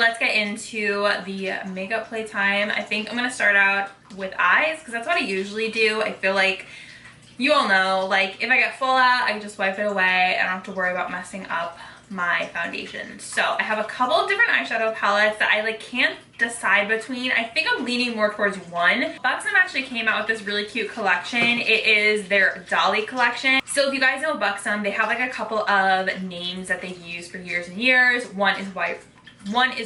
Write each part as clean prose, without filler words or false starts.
Let's get into the makeup playtime. I think I'm gonna start out with eyes because that's what I usually do. I feel like you all know, like if I get fallout, I can just wipe it away. I don't have to worry about messing up my foundation. So I have a couple of different eyeshadow palettes that I like can't decide between. I think I'm leaning more towards one. Buxom actually came out with this really cute collection. It is their Dolly collection. So if you guys know Buxom, they have like a couple of names that they've used for years and years. One is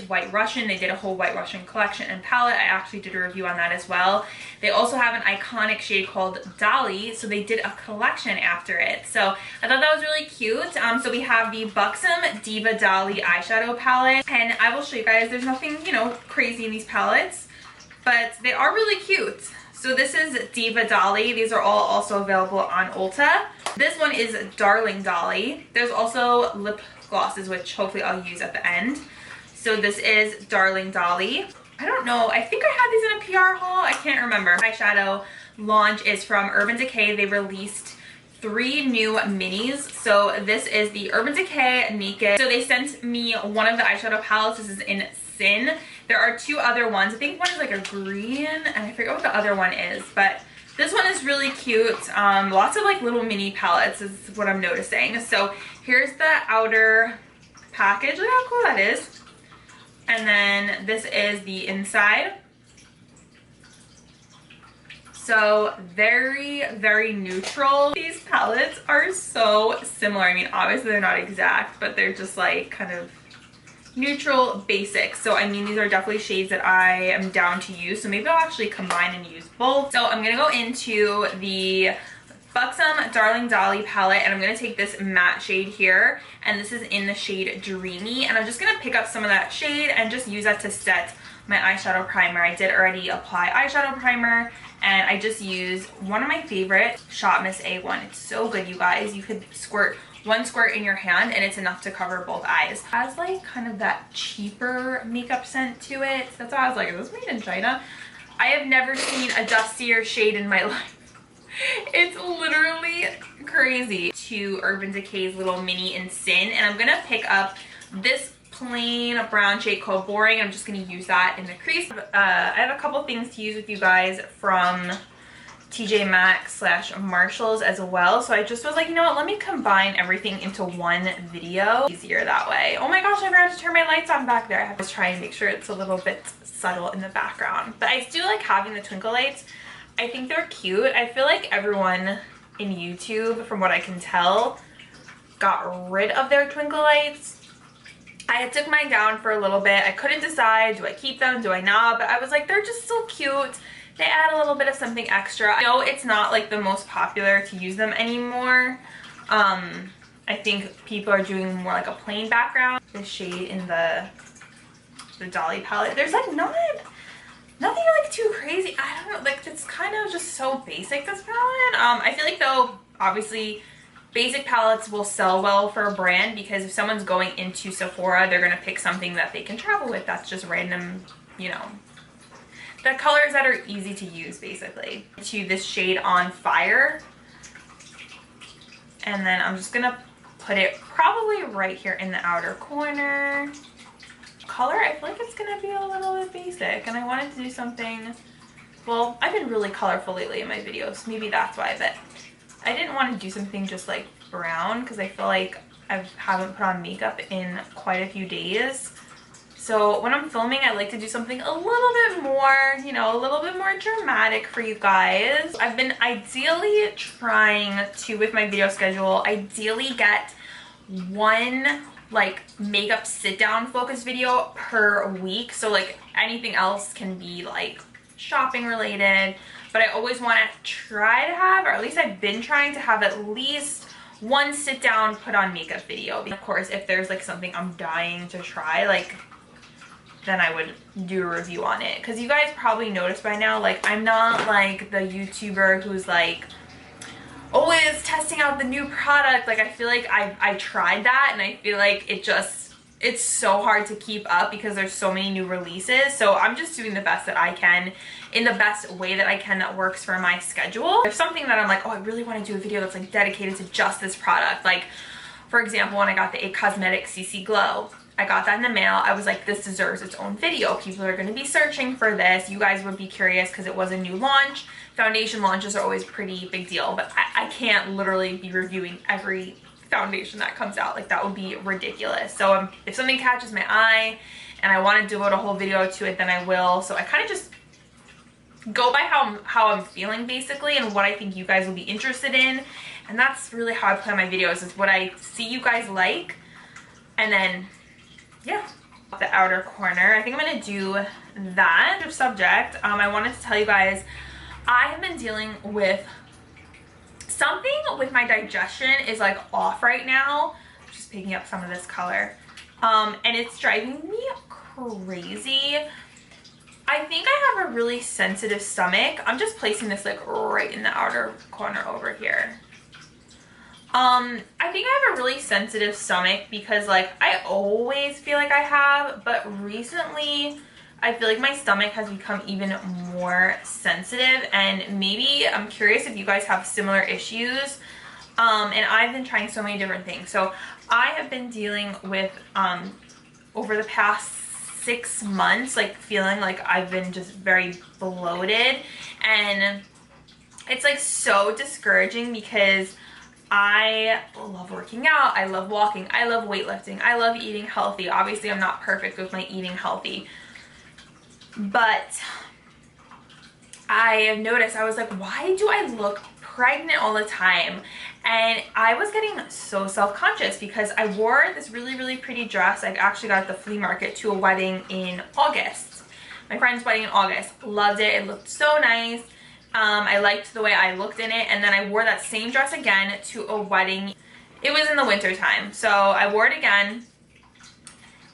White Russian. They did a whole White Russian collection and palette. I actually did a review on that as well. They also have an iconic shade called Dolly, so they did a collection after it. So I thought that was really cute. So we have the Buxom Diva Dolly eyeshadow palette, and I will show you guys. There's nothing, you know, crazy in these palettes, but they are really cute. So this is Diva Dolly. These are all also available on Ulta. This one is Darling Dolly. There's also lip glosses, which hopefully I'll use at the end. So this is Darling Dolly. I don't know, I think I had these in a PR haul, I can't remember. Eyeshadow launch is from Urban Decay. They released 3 new minis. So this is the Urban Decay Naked. So they sent me one of the eyeshadow palettes. This is in Sin. There are 2 other ones. I think one is like a green and I forget what the other one is, but this one is really cute. Lots of like little mini palettes is what I'm noticing. So here's the outer package. Look how cool that is. And then this is the inside. So very, very neutral. These palettes are so similar. I mean, obviously they're not exact, but they're just like kind of neutral basic. So I mean, these are definitely shades that I am down to use. So maybe I'll actually combine and use both. So I'm gonna go into the Buxom Darling Dolly palette, and I'm going to take this matte shade here, and this is in the shade Dreamy, and I'm just going to pick up some of that shade and just use that to set my eyeshadow primer. I did already apply eyeshadow primer, and I just used one of my favorite, Shot Miss A1. It's so good, you guys. You could squirt 1 squirt in your hand and it's enough to cover both eyes. It has like kind of that cheaper makeup scent to it. That's why I was like, is this made in China? I have never seen a dustier shade in my life. It's literally crazy. To Urban Decay's little mini in Sin, and I'm gonna pick up this plain brown shade called Boring. I'm just gonna use that in the crease. I have a couple things to use with you guys from TJ Maxx / Marshalls as well, so I just was like, you know what, let me combine everything into one video. Easier that way. Oh my gosh, I forgot to turn my lights on back there. I have to try and make sure it's a little bit subtle in the background, but I do like having the twinkle lights. I think they're cute. I feel like everyone in YouTube, from what I can tell, got rid of their twinkle lights. I took mine down for a little bit. I couldn't decide, do I keep them, do I not? But I was like, they're just so cute. They add a little bit of something extra. I know it's not like the most popular to use them anymore. I think people are doing more like a plain background. This shade in the Dolly palette, there's like nothing like too crazy. I don't know, like it's kind of just so basic, this palette. I feel like though, obviously basic palettes will sell well for a brand, because if someone's going into Sephora, they're gonna pick something that they can travel with that's just random, you know, the colors that are easy to use basically. To this shade On Fire, and then I'm just gonna put it probably right here in the outer corner. Color, I feel like it's gonna be a little bit basic, and I wanted to do something, well, I've been really colorful lately in my videos, maybe that's why, but I didn't want to do something just like brown because I feel like I haven't put on makeup in quite a few days. So when I'm filming, I like to do something a little bit more, you know, a little bit more dramatic for you guys. I've been ideally trying to, with my video schedule, ideally get one like makeup sit down focus video per week. So like anything else can be like shopping related, but I always want to try to have, or at least I've been trying to have, at least one sit down put on makeup video. Of course, if there's like something I'm dying to try, like then I would do a review on it. Because you guys probably noticed by now, like I'm not like the YouTuber who's like always testing out the new product. Like I feel like I tried that, and I feel like it's so hard to keep up because there's so many new releases. So I'm just doing the best that I can in the best way that I can that works for my schedule. If something that I'm like, oh, I really want to do a video that's like dedicated to just this product, like for example, when I got the It Cosmetics CC Glow, I got that in the mail. I was like, this deserves its own video. People are going to be searching for this. You guys would be curious because it was a new launch. Foundation launches are always pretty big deal, but I can't literally be reviewing every foundation that comes out. Like, that would be ridiculous. So if something catches my eye and I want to devote a whole video to it, then I will. So I kind of just go by how I'm feeling basically, and what I think you guys will be interested in. And that's really how I plan my videos, is what I see you guys like. And then, yeah, the outer corner. I think I'm going to do that subject. I wanted to tell you guys, I have been dealing with something with my digestion is like off right now. I'm just picking up some of this color. And it's driving me crazy. I think I have a really sensitive stomach. I'm just placing this like right in the outer corner over here. I think I have a really sensitive stomach because like I always feel like I have, but recently I feel like my stomach has become even more sensitive, and maybe I'm curious if you guys have similar issues. And I've been trying so many different things. So I have been dealing with, over the past 6 months, like feeling like I've been just very bloated, and it's like so discouraging because I love working out, I love walking, I love weightlifting, I love eating healthy. Obviously I'm not perfect with my eating healthy, but I have noticed, I was like, why do I look pregnant all the time? And I was getting so self-conscious because I wore this really pretty dress I actually got at the flea market to a wedding in August. My friend's wedding in August. Loved it. It looked so nice. I liked the way I looked in it, and then I wore that same dress again to a wedding. It was in the winter time, so I wore it again,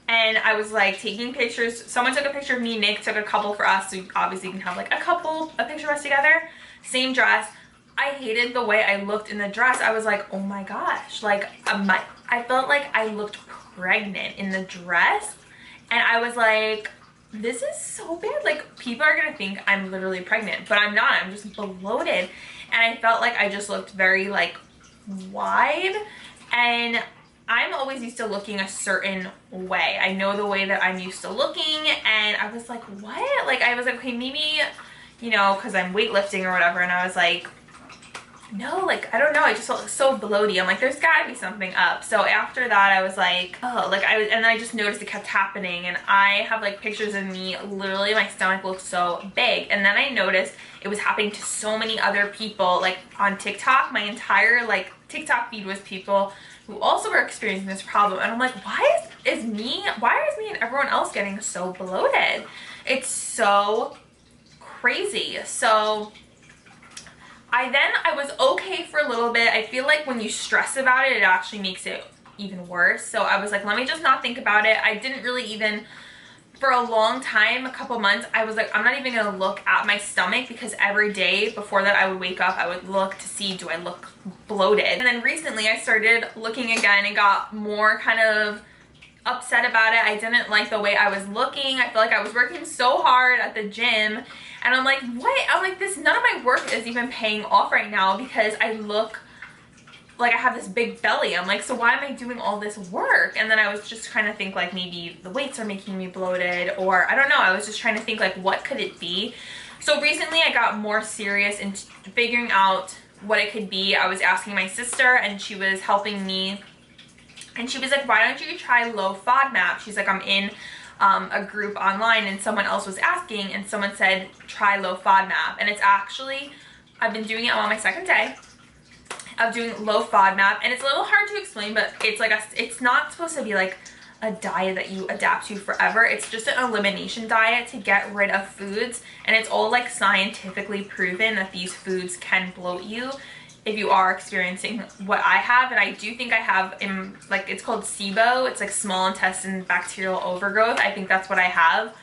and I was like taking pictures. Someone took a picture of me, Nick took a couple for us, so obviously you can have like a picture of us together. Same dress. I hated the way I looked in the dress. I was like, oh my gosh, like I felt like I looked pregnant in the dress, and I was like, this is so bad. Like, people are gonna think I'm literally pregnant, but I'm not. I'm just bloated. And I felt like I just looked very like wide, and I'm always used to looking a certain way. I know the way that I'm used to looking, and I was like, what? Like, I was like, okay, maybe, you know, because I'm weightlifting or whatever, and I was like, no, like, I don't know, I just felt so bloaty. I'm like, there's gotta be something up. So after that, I was like, oh, like, and then I just noticed it kept happening, and I have like pictures of me, literally my stomach looked so big. And then I noticed it was happening to so many other people, like on TikTok. My entire like TikTok feed was people who also were experiencing this problem, and I'm like, why is me and everyone else getting so bloated? It's so crazy. So I was okay for a little bit. I feel like when you stress about it, it actually makes it even worse. So I was like, let me just not think about it. I didn't really even, for a long time, a couple months, I was like, I'm not even gonna look at my stomach, because every day before that I would wake up, I would look to see, do I look bloated? And then recently I started looking again and got more kind of upset about it. I didn't like the way I was looking. I felt like I was working so hard at the gym, and I'm like, what? I'm like, none of my work is even paying off right now because I look like I have this big belly. I'm like, so why am I doing all this work? And then I was just trying to think like maybe the weights are making me bloated, or I don't know. I was just trying to think like, what could it be? So recently I got more serious in figuring out what it could be. I was asking my sister, and she was helping me, and she was like, why don't you try low FODMAP? She's like, I'm in a group online, and someone else was asking, and someone said try low FODMAP. And it's actually, I've been doing it on my second day of doing low FODMAP, and it's a little hard to explain, but it's like it's not supposed to be like a diet that you adapt to forever. It's just an elimination diet to get rid of foods, and it's all like scientifically proven that these foods can bloat you if you are experiencing what I have. And I do think I have, in like, it's called SIBO. It's like small intestine bacterial overgrowth. I think that's what I have,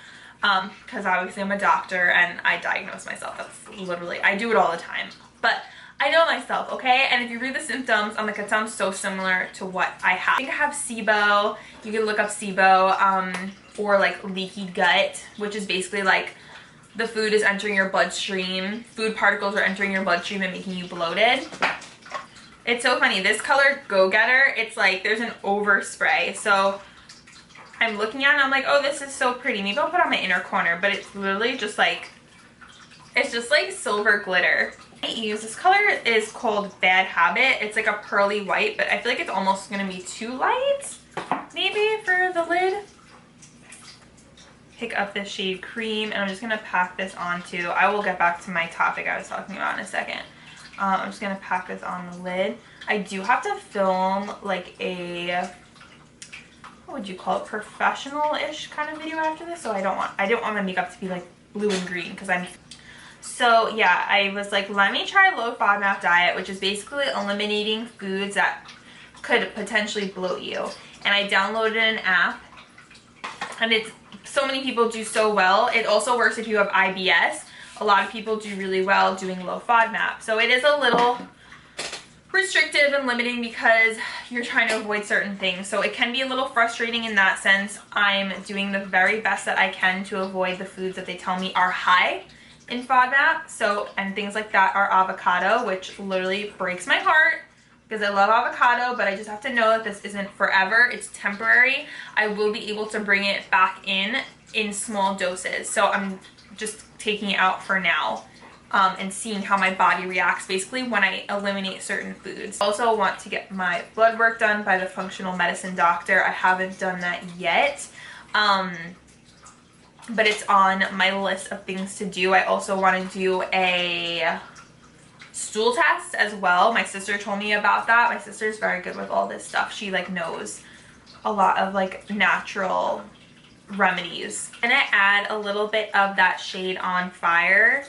because obviously I'm a doctor and I diagnose myself. That's literally, I do it all the time, but I know myself, okay? And if you read the symptoms, I'm like, it sounds so similar to what I have. I think I have SIBO. You can look up SIBO, or like leaky gut, which is basically like the food is entering your bloodstream. Food particles are entering your bloodstream and making you bloated. It's so funny. This color Go Getter, it's like there's an overspray. So I'm looking at it and I'm like, oh, this is so pretty. Maybe I'll put it on my inner corner, but it's literally just like, it's just like silver glitter. I use this color is called Bad Habit. It's like a pearly white, but I feel like it's almost gonna be too light maybe for the lid. Pick up this shade Cream, and I'm just gonna pack this onto, I will get back to my topic I was talking about in a second. I'm just gonna pack this on the lid. I do have to film like a, what would you call it, professional-ish kind of video after this, so I don't want my makeup to be like blue and green, because so yeah, I was like, let me try low FODMAP diet, which is basically eliminating foods that could potentially bloat you. And I downloaded an app, and it's, so many people do so well. It also works if you have IBS. A lot of people do really well doing low FODMAP. So it is a little restrictive and limiting because you're trying to avoid certain things. So it can be a little frustrating in that sense. I'm doing the very best that I can to avoid the foods that they tell me are high in FODMAP. So, and things like that are avocado, which literally breaks my heart because I love avocado, but I just have to know that this isn't forever. It's temporary. I will be able to bring it back in small doses. So I'm just taking it out for now. And seeing how my body reacts basically when I eliminate certain foods. Also want to get my blood work done by the functional medicine doctor. I haven't done that yet, but it's on my list of things to do. I also want to do a stool test as well. My sister told me about that. My sister's very good with all this stuff. She like knows a lot of like natural remedies. And I add a little bit of that shade On Fire.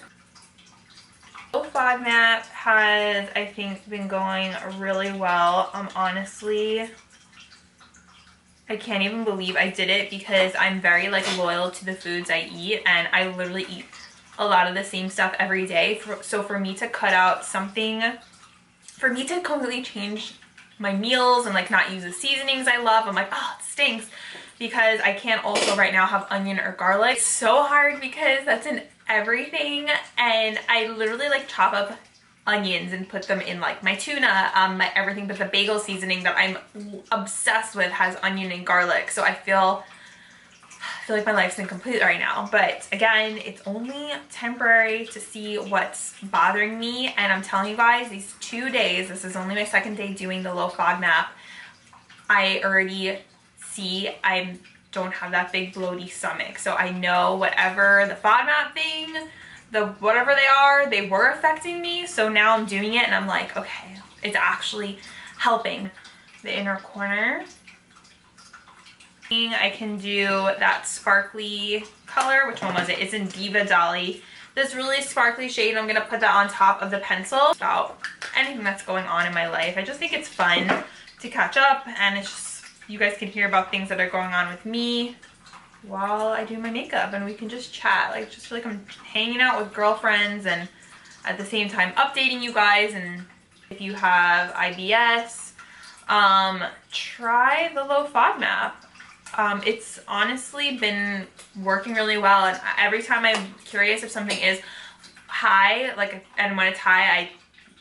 Low FODMAP has, I think, been going really well. Honestly, I can't even believe I did it because I'm very like loyal to the foods I eat, and I literally eat a lot of the same stuff every day. So for me to cut out something, for me to completely change my meals and like not use the seasonings I love, I'm like, oh, it stinks because I can't also right now have onion or garlic. It's so hard because that's in everything, and I literally like chop up onions and put them in like my tuna, my everything, but the bagel seasoning that I'm obsessed with has onion and garlic. So I feel like my life's incomplete right now, but again, it's only temporary to see what's bothering me. And I'm telling you guys, these 2 days, this is only my second day doing the low FODMAP, I already see I don't have that big bloaty stomach. So I know whatever the FODMAP thing, whatever they were affecting me. So now I'm doing it and I'm like, okay, it's actually helping. The inner corner, I can do that sparkly color. Which one was it? It's in Diva Dolly. This really sparkly shade. I'm gonna put that on top of the pencil. About anything that's going on in my life. I just think it's fun to catch up, and it's just, you guys can hear about things that are going on with me while I do my makeup, and we can just chat. Like, just feel like I'm hanging out with girlfriends and at the same time updating you guys. And if you have IBS, try the low FODMAP. It's honestly been working really well, and every time I'm curious if something is high, like, and when it's high I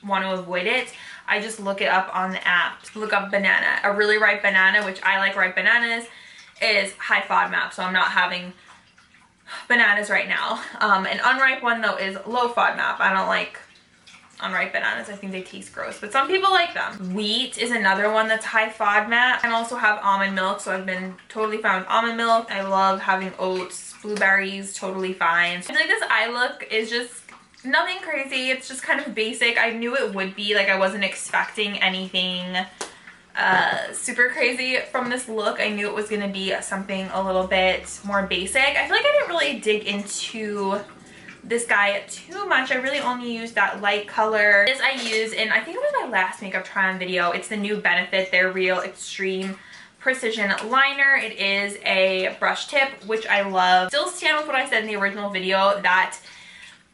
want to avoid it, I just look it up on the app. Look up banana. A really ripe banana, which I like ripe bananas, is high FODMAP, so I'm not having bananas right now. An unripe one though is low FODMAP. I don't like unripe bananas. I think they taste gross, but some people like them. Wheat is another one that's high FODMAP. I also have almond milk, so I've been totally fine with almond milk. I love having oats, blueberries, totally fine. I feel like this eye look is just nothing crazy. It's just kind of basic. I knew it would be, like, I wasn't expecting anything super crazy from this look. I knew it was gonna be something a little bit more basic. I feel like I didn't really dig into this guy too much. I really only used that light color. This I use in, I think it was my last makeup try on video. It's the new Benefit Their Real Extreme Precision Liner. It is a brush tip, which I love. Still stand with what I said in the original video, that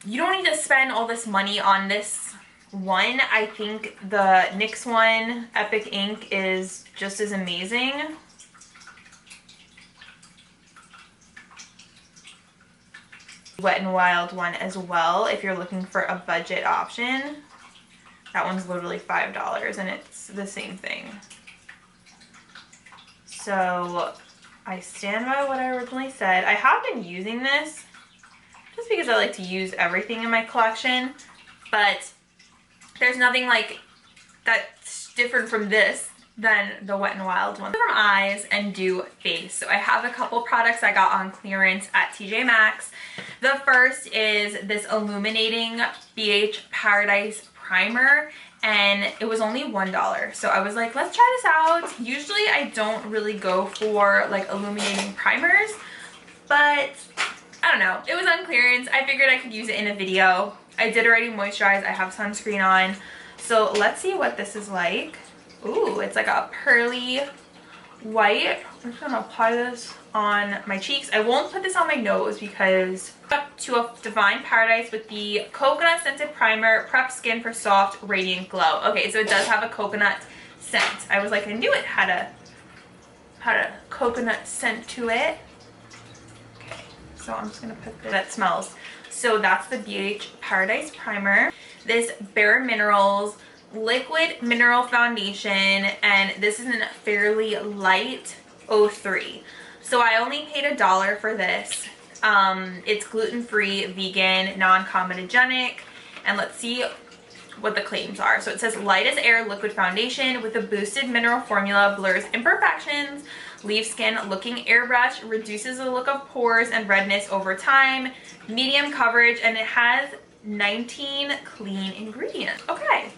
you don't need to spend all this money on this one. I think the NYX one, Epic Ink, is just as amazing. Wet n Wild one as well, if you're looking for a budget option. That one's literally $5 and it's the same thing. So I stand by what I originally said. I have been using this just because I like to use everything in my collection, but there's nothing like that's different from this than the Wet n Wild one. From eyes and do face. So I have a couple products I got on clearance at TJ Maxx. The first is this illuminating BH Paradise primer, and it was only $1. So I was like, let's try this out. Usually I don't really go for like illuminating primers, but I don't know, it was on clearance. I figured I could use it in a video. I did already moisturize. I have sunscreen on. So let's see what this is like. Ooh, it's like a pearly white. I'm just gonna apply this on my cheeks. I won't put this on my nose because to a Divine Paradise with the coconut scented primer, prep skin for soft radiant glow. Okay, so it does have a coconut scent. I was like, I knew it had a coconut scent to it. Okay, so I'm just gonna put this. That smells. So that's the BH Paradise primer. This Bare Minerals liquid mineral foundation, and this is in Fairly Light 03. So I only paid $1 for this. It's gluten-free, vegan, non-comedogenic, and let's see what the claims are. So it says light as air liquid foundation with a boosted mineral formula, blurs imperfections, leaves skin looking airbrushed, reduces the look of pores and redness over time, medium coverage, and it has 19 clean ingredients. Okay.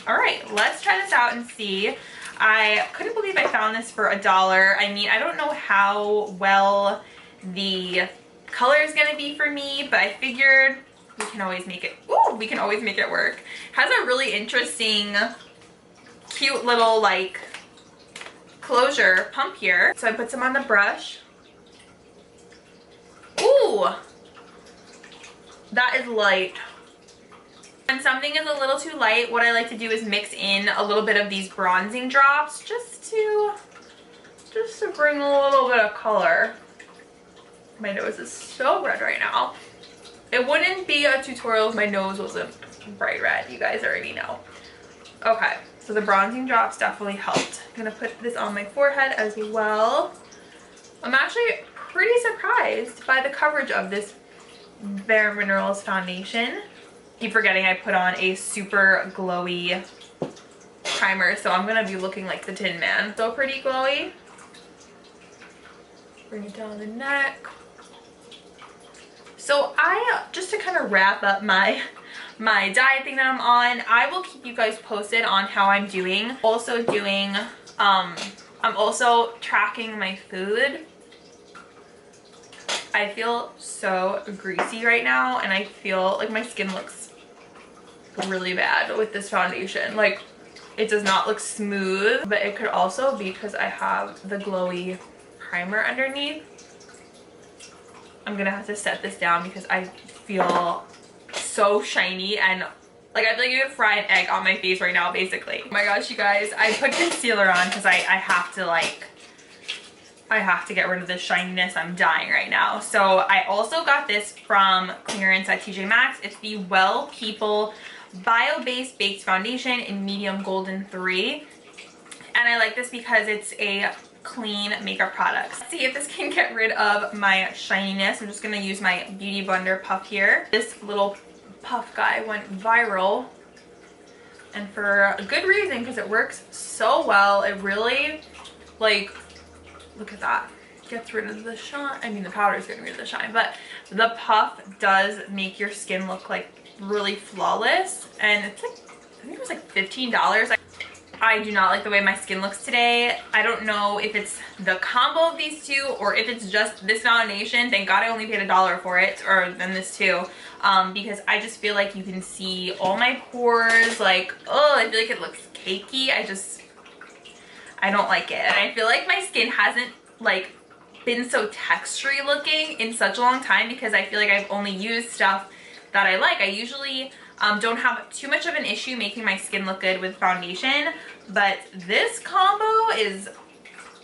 All right, let's try this out and see. I couldn't believe I found this for $1. I mean, I don't know how well the color is gonna be for me, but I figured we can always make it, ooh, we can always make it work. Has a really interesting, cute little like closure pump here. So I put some on the brush. Ooh, that is light. When something is a little too light, what I like to do is mix in a little bit of these bronzing drops just to bring a little bit of color. My nose is so red right now. It wouldn't be a tutorial if my nose wasn't bright red. You guys already know. Okay, so the bronzing drops definitely helped. I'm gonna put this on my forehead as well. I'm actually pretty surprised by the coverage of this Bare Minerals foundation. Keep forgetting I put on a super glowy primer, so I'm gonna be looking like the Tin Man. So pretty glowy. Bring it down the neck. So just to kind of wrap up my diet thing that I'm on, I will keep you guys posted on how I'm doing. Also doing, I'm also tracking my food. I feel so greasy right now, and I feel like my skin looks really bad with this foundation. Like, it does not look smooth, but it could also be because I have the glowy primer underneath. I'm gonna have to set this down because I feel so shiny, and like I feel like you could fry an egg on my face right now, basically. Oh my gosh, you guys, I put concealer on because I have to like, I have to get rid of this shininess. I'm dying right now. So I also got this from clearance at TJ Maxx. It's the Well People Bio-Based Baked Foundation in Medium Golden 3. And I like this because it's a clean makeup product. Let's see if this can get rid of my shininess. I'm just gonna use my Beauty Blender puff here. This little puff guy went viral, and for a good reason, because it works so well. It really, like, look at that, gets rid of the shine. I mean, the powder is getting rid of the shine, but the puff does make your skin look like really flawless. And it's like, I think it was like $15. I do not like the way my skin looks today. I don't know if it's the combo of these two or if it's just this foundation. Thank God I only paid $1 for it, or then this too, because I just feel like you can see all my pores. Like, oh, I feel like it looks cakey. I don't like it. And I feel like my skin hasn't like been so textury looking in such a long time because I feel like I've only used stuff that I like. I usually don't have too much of an issue making my skin look good with foundation, but this combo is,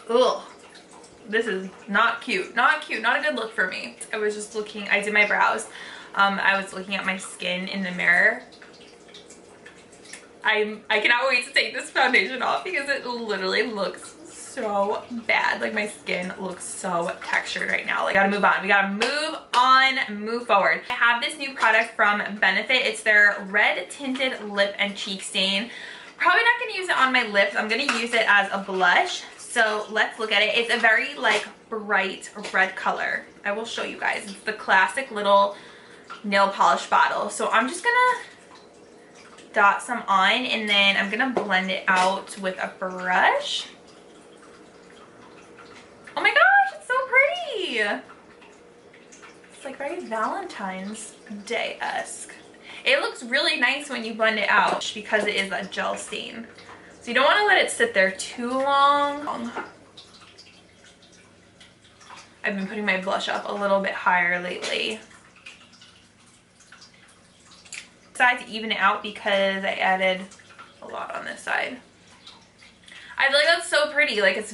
ugh, this is not cute, not cute, not a good look for me. I was just looking, I did my brows. I was looking at my skin in the mirror. I cannot wait to take this foundation off because it literally looks so bad. Like my skin looks so textured right now. Like gotta move on. We gotta move on, move forward. I have this new product from Benefit. It's their red tinted lip and cheek stain. Probably not gonna use it on my lips. I'm gonna use it as a blush. So let's look at it. It's a very like bright red color. I will show you guys. It's the classic little nail polish bottle. So I'm just gonna dot some on and then I'm gonna blend it out with a brush. Oh my gosh, it's so pretty. It's like very Valentine's Day-esque. It looks really nice when you blend it out because it is a gel stain. So you don't want to let it sit there too long. I've been putting my blush up a little bit higher lately. Side to even it out because I added a lot on this side. I feel like that's so pretty. Like it's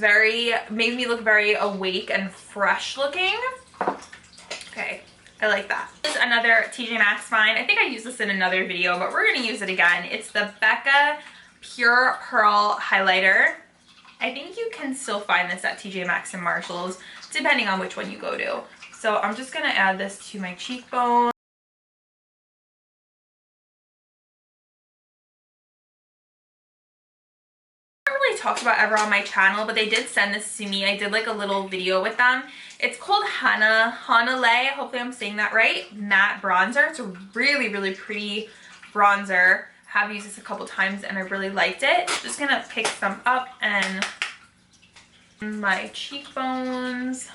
made me look very awake and fresh looking. Okay, I like that. This is another TJ Maxx find. I think I used this in another video, but we're gonna use it again. It's the BECCA Pure Pearl Highlighter. I think you can still find this at TJ Maxx and Marshalls, depending on which one you go to. So I'm just gonna add this to my cheekbone. Talked about ever on my channel, but they did send this to me. I did like a little video with them. It's called Hanalei, hopefully I'm saying that right, matte bronzer. It's a really pretty bronzer. I have used this a couple times and I really liked it. Just gonna pick some up and my cheekbones.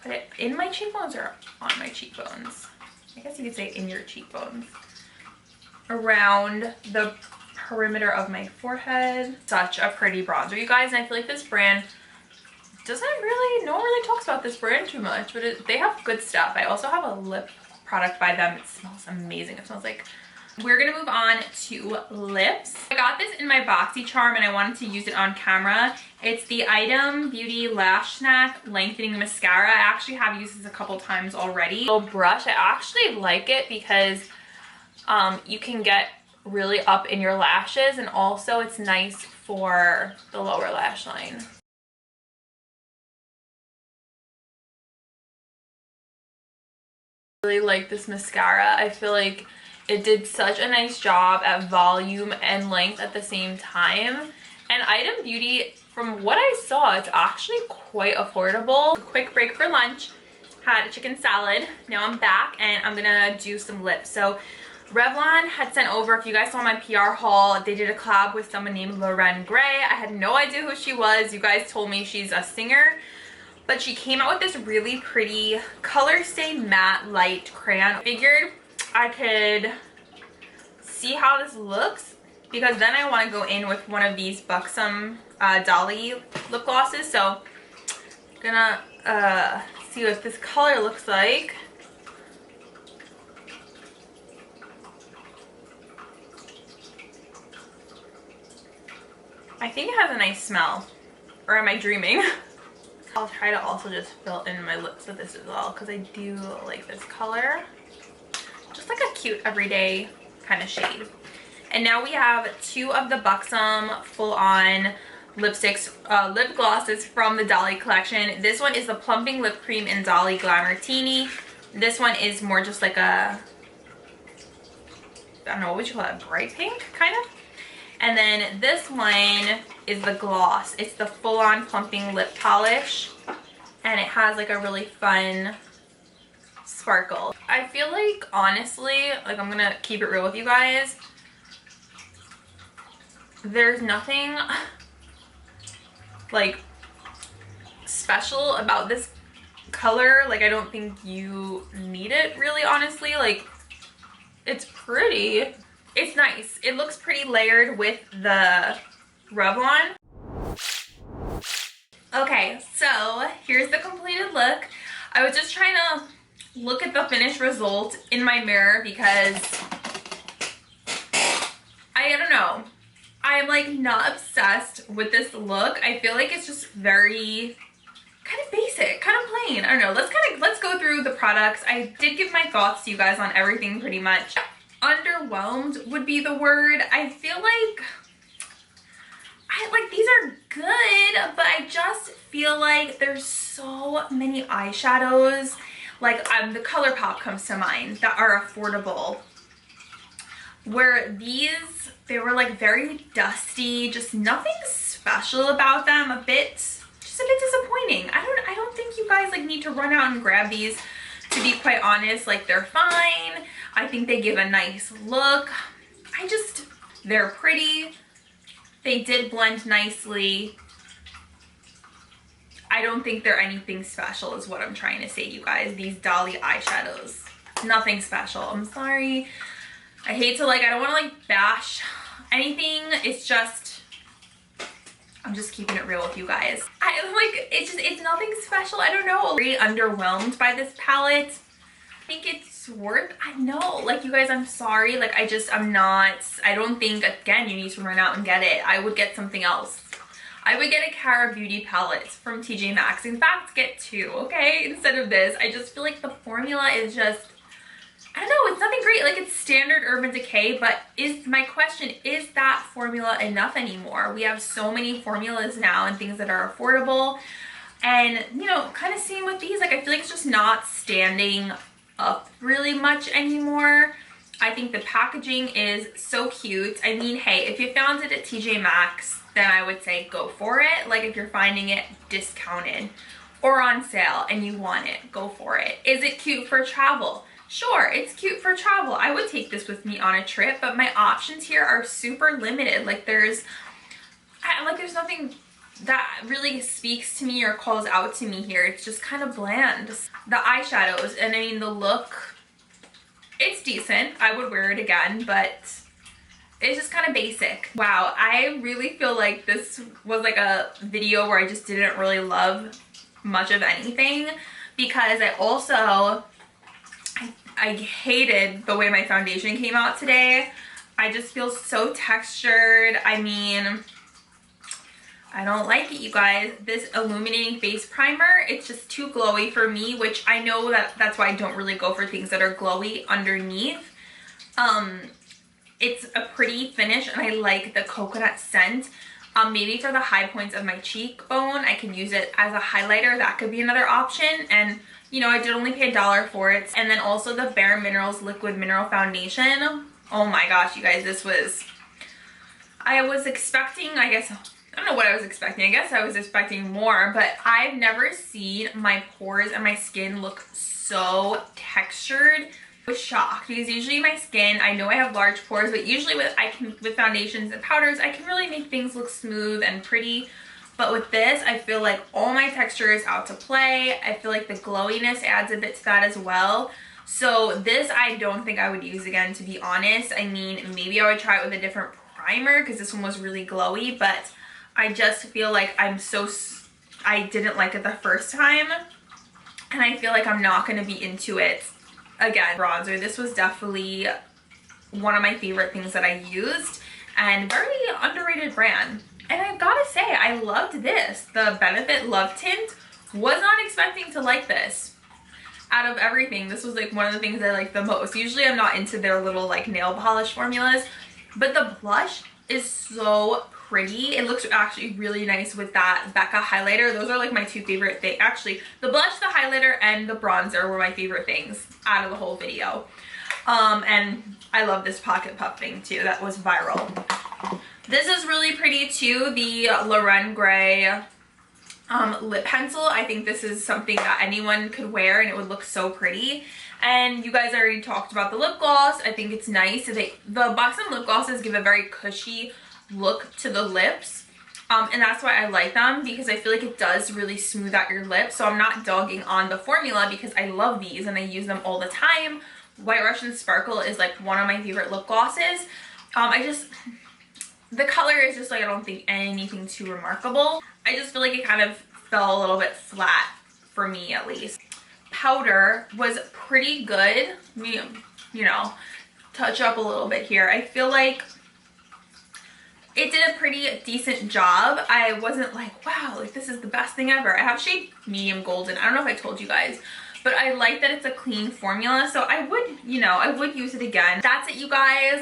Put it in my cheekbones or on my cheekbones? I guess you could say in your cheekbones. Around the perimeter of my forehead. Such a pretty bronzer, you guys, and I feel like this brand no one really talks about this brand too much, but they have good stuff. I also have a lip product by them. It smells amazing. It smells like... We're gonna move on to lips. I got this in my BoxyCharm and I wanted to use it on camera. It's the Item Beauty Lash Snack Lengthening Mascara. I actually have used this a couple times already. Little brush, I actually like it because you can get really up in your lashes, and also it's nice for the lower lash line. I really like this mascara. I feel like it did such a nice job at volume and length at the same time. And Item Beauty, from what I saw, it's actually quite affordable. Quick break for lunch, had a chicken salad. Now I'm back and I'm gonna do some lips. So Revlon had sent over, if you guys saw my PR haul, they did a collab with someone named Urban Decay. I had no idea who she was. You guys told me she's a singer. But she came out with this really pretty Color Stay Matte Light Crayon. Figured I could see how this looks because then I want to go in with one of these Buxom Dolly lip glosses. So I'm gonna see what this color looks like. I think it has a nice smell. Or am I dreaming? I'll try to also just fill in my lips with this as well because I do like this color. Just like a cute everyday kind of shade. And now we have two of the Buxom full-on lipsticks, lip glosses from the Dolly collection. This one is the Plumping Lip Cream in Dolly Glamour Teeny. This one is more just like a, I don't know, what would you call it, bright pink kind of? And then this one is the gloss. It's the full-on plumping lip polish. And it has like a really fun sparkle. I feel like, honestly, like I'm gonna keep it real with you guys. There's nothing like special about this color. Like I don't think you need it really, honestly. Like it's pretty. It's nice. It looks pretty layered with the Revlon. Okay, so here's the completed look. I was just trying to look at the finished result in my mirror because I don't know. I'm like not obsessed with this look. I feel like it's just very kind of basic, kind of plain. I don't know. Let's go through the products. I did give my thoughts to you guys on everything pretty much. Underwhelmed would be the word. I feel like these are good, but I just feel like there's so many eyeshadows, like the ColourPop comes to mind, that are affordable, where these, they were like very dusty, just nothing special about them, just a bit disappointing. I don't think you guys like need to run out and grab these, to be quite honest. Like, they're fine. I think they give a nice look. They're pretty. They did blend nicely. I don't think they're anything special is what I'm trying to say, you guys. These Dolly eyeshadows, nothing special. I'm sorry. I hate to I don't want to like bash anything. It's just, I'm just keeping it real with you guys. It's nothing special. I don't know. Very underwhelmed by this palette. I think it's worth, I know, like, you guys, I'm sorry. Like, I don't think, again, you need to run out and get it. I would get something else. I would get a Cara Beauty palette from TJ Maxx. In fact, get two, okay, instead of this. I just feel like the formula is just, I don't know, it's nothing great. Like, it's standard Urban Decay, but my question, is that formula enough anymore? We have so many formulas now and things that are affordable. And, you know, kind of same with these. Like, I feel like it's just not standing up really much anymore. I think the packaging is so cute. I mean, hey, if you found it at TJ Maxx, then I would say go for it. Like, if you're finding it discounted or on sale and you want it, go for it. Is it cute for travel? Sure, it's cute for travel. I would take this with me on a trip, but my options here are super limited. Like, there's nothing that really speaks to me or calls out to me here. It's just kind of bland. The eyeshadows, and I mean, the look, it's decent. I would wear it again, but it's just kind of basic. Wow, I really feel like this was like a video where I just didn't really love much of anything, because I hated the way my foundation came out today. I just feel so textured. I mean, I don't like it, you guys. This illuminating face primer, it's just too glowy for me, which I know that's why I don't really go for things that are glowy underneath. It's a pretty finish, and I like the coconut scent. Maybe for the high points of my cheekbone, I can use it as a highlighter. That could be another option. And, you know, I did only pay $1 for it. And then also the Bare Minerals Liquid Mineral Foundation. Oh my gosh, you guys, I was expecting, I don't know what I was expecting. I guess I was expecting more, but I've never seen my pores and my skin look so textured. I was shocked, because usually my skin, I know I have large pores, but usually with foundations and powders, I can really make things look smooth and pretty. But with this, I feel like all my texture is out to play. I feel like the glowiness adds a bit to that as well. So this, I don't think I would use again, to be honest. I mean, maybe I would try it with a different primer, because this one was really glowy, but I just feel like I didn't like it the first time, and I feel like I'm not going to be into it again. Bronzer, this was definitely one of my favorite things that I used, and very underrated brand. And I've got to say, I loved this. The Benefit Love Tint, was not expecting to like this. Out of everything, this was like one of the things I like the most. Usually I'm not into their little like nail polish formulas, but the blush is so pretty. It looks actually really nice with that BECCA highlighter. Those are like my two favorite things. Actually, the blush, the highlighter, and the bronzer were my favorite things out of the whole video. And I love this pocket puff thing too. That was viral. This is really pretty too. The Lauren Gray lip pencil. I think this is something that anyone could wear and it would look so pretty. And you guys already talked about the lip gloss. I think it's nice. The Buxom lip glosses give a very cushy look to the lips, and that's why I like them, because I feel like it does really smooth out your lips. So I'm not dogging on the formula, because I love these and I use them all the time. White Russian Sparkle is like one of my favorite lip glosses. The color is just like, I don't think anything too remarkable. I just feel like it kind of fell a little bit flat for me, at least. Powder was pretty good. You know, touch up a little bit here. I feel like it did a pretty decent job. I wasn't like, wow, like this is the best thing ever. I have shade medium golden. I don't know if I told you guys, but I like that it's a clean formula, so I would, you know, I would use it again. That's it, you guys.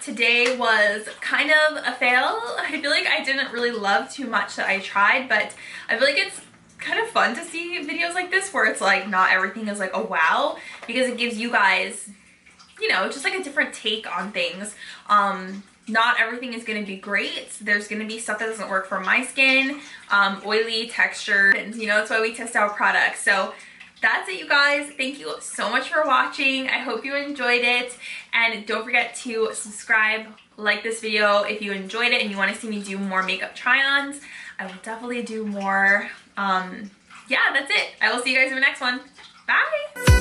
Today was kind of a fail. I feel like I didn't really love too much that I tried, but I feel like it's kind of fun to see videos like this where it's like not everything is like a wow, because it gives you guys, you know, just like a different take on things. Not everything is going to be great. There's going to be stuff that doesn't work for my skin, oily texture, and you know, that's why we test out products. So that's it, you guys. Thank you so much for watching. I hope you enjoyed it, and don't forget to subscribe, like this video if you enjoyed it and you want to see me do more makeup try-ons. I will definitely do more. Yeah, that's it. I will see you guys in the next one. Bye.